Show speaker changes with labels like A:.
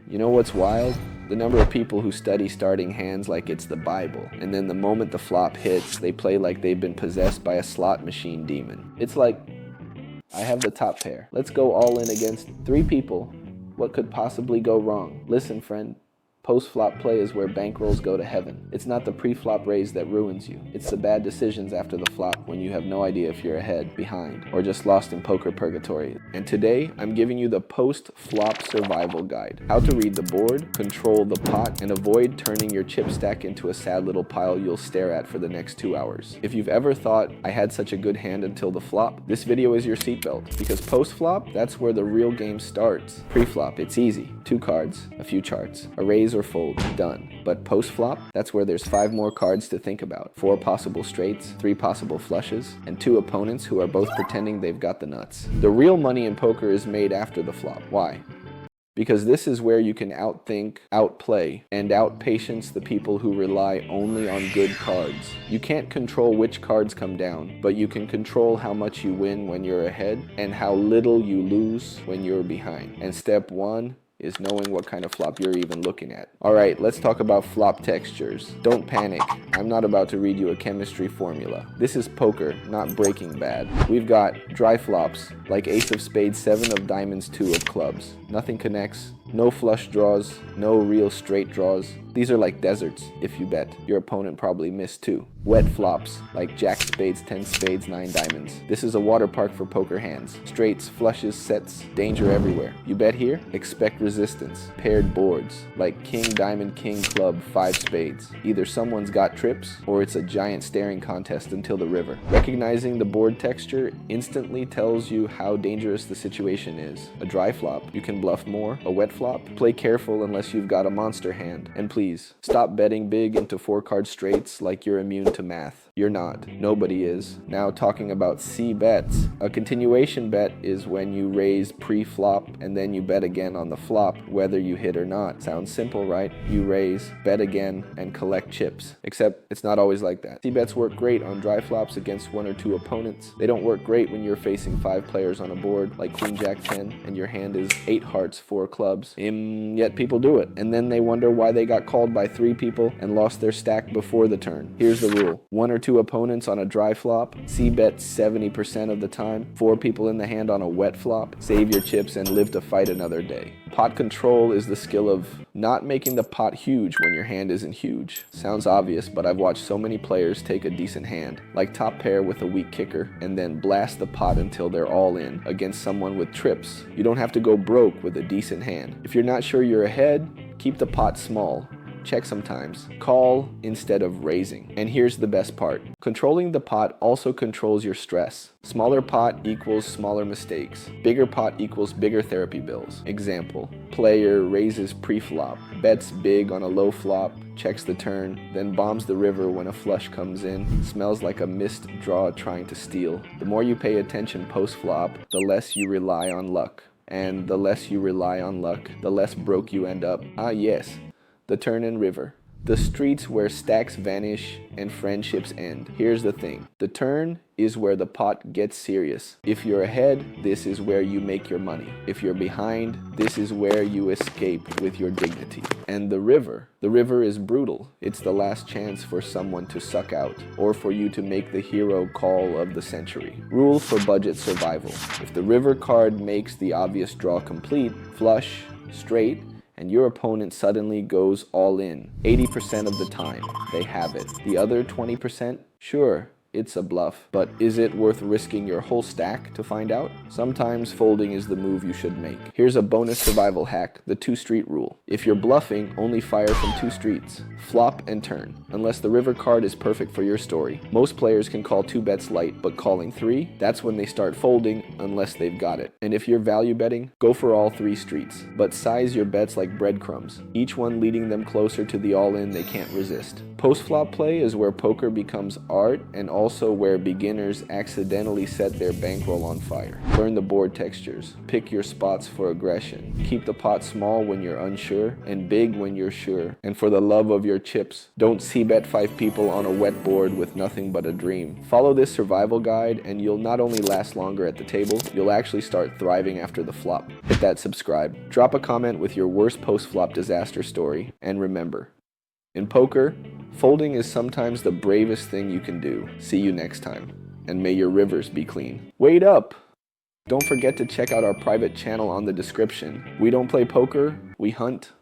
A: You know what's wild? The number of people who study starting hands like it's the Bible, and then the moment the flop hits, they play like they've been possessed by a slot machine demon. It's like, I have the top pair. Let's go all in against 3 people. What could possibly go wrong? Listen, friend. Post-flop play is where bankrolls go to heaven. It's not the pre-flop raise that ruins you. It's the bad decisions after the flop when you have no idea if you're ahead, behind, or just lost in poker purgatory. And today, I'm giving you the post-flop survival guide. How to read the board, control the pot, and avoid turning your chip stack into a sad little pile you'll stare at for the next 2 hours. If you've ever thought, I had such a good hand until the flop, this video is your seatbelt. Because post-flop, that's where the real game starts. Pre-flop, it's easy. 2 cards, a few charts, a raise or fold, done. But post-flop, that's where there's 5 more cards to think about. 4 possible straights, 3 possible flushes, and 2 opponents who are both pretending they've got the nuts. The real money in poker is made after the flop. Why? Because this is where you can outthink, outplay, and outpatience the people who rely only on good cards. You can't control which cards come down, but you can control how much you win when you're ahead and how little you lose when you're behind. And step 1 is knowing what kind of flop you're even looking at. Alright, let's talk about flop textures. Don't panic. I'm not about to read you a chemistry formula. This is poker, not Breaking Bad. We've got dry flops, like ace of spades, 7 of diamonds, 2 of clubs. Nothing connects, no flush draws, no real straight draws. These are like deserts, if you bet. Your opponent probably missed too. Wet flops, like jack spades, 10 spades, 9 diamonds. This is a water park for poker hands. Straights, flushes, sets, danger everywhere. You bet here? Expect resistance. Paired boards, like king, diamond, king, club, 5 spades. Either someone's got trips, or it's a giant staring contest until the river. Recognizing the board texture instantly tells you how dangerous the situation is. A dry flop, you can bluff more. A wet flop, play careful unless you've got a monster hand. And please, stop betting big into 4-card straights like you're immune to math. You're not. Nobody is. Now talking about C bets. A continuation bet is when you raise pre-flop and then you bet again on the flop whether you hit or not. Sounds simple, right? You raise, bet again, and collect chips. Except it's not always like that. C bets work great on dry flops against 1 or 2 opponents. They don't work great when you're facing 5 players on a board like queen jack 10 and your hand is 8 hearts, 4 clubs. Yet people do it. And then they wonder why they got called by 3 people and lost their stack before the turn. Here's the rule. 1 or 2 opponents on a dry flop, C-bet 70% of the time. 4 people in the hand on a wet flop. Save your chips and live to fight another day. Pot control is the skill of not making the pot huge when your hand isn't huge. Sounds obvious, but I've watched so many players take a decent hand, like top pair with a weak kicker, and then blast the pot until they're all in against someone with trips. You don't have to go broke with a decent hand. If you're not sure you're ahead, keep the pot small. Check sometimes. Call instead of raising. And here's the best part. Controlling the pot also controls your stress. Smaller pot equals smaller mistakes. Bigger pot equals bigger therapy bills. Example, player raises pre-flop, bets big on a low flop, checks the turn, then bombs the river when a flush comes in, smells like a missed draw trying to steal. The more you pay attention post-flop, the less you rely on luck. And the less you rely on luck, the less broke you end up. Ah yes, the turn and river. The streets where stacks vanish and friendships end. Here's the thing. The turn is where the pot gets serious. If you're ahead, this is where you make your money. If you're behind, this is where you escape with your dignity. And the river is brutal. It's the last chance for someone to suck out or for you to make the hero call of the century. Rule for budget survival. If the river card makes the obvious draw complete, flush, straight, and your opponent suddenly goes all in, 80% of the time, they have it. The other 20%, sure, it's a bluff, but is it worth risking your whole stack to find out? Sometimes folding is the move you should make. Here's a bonus survival hack, the 2-street rule. If you're bluffing, only fire from 2 streets, flop and turn, unless the river card is perfect for your story. Most players can call 2 bets light, but calling 3, that's when they start folding unless they've got it. And if you're value betting, go for all 3 streets, but size your bets like breadcrumbs, each one leading them closer to the all-in they can't resist. Post-flop play is where poker becomes art and also where beginners accidentally set their bankroll on fire. Learn the board textures, pick your spots for aggression, keep the pot small when you're unsure and big when you're sure. And for the love of your chips, don't c-bet 5 people on a wet board with nothing but a dream. Follow this survival guide and you'll not only last longer at the table, you'll actually start thriving after the flop. Hit that subscribe. Drop a comment with your worst post-flop disaster story, and remember, in poker, folding is sometimes the bravest thing you can do. See you next time, and may your rivers be clean. Wait up! Don't forget to check out our private channel on the description. We don't play poker, we hunt.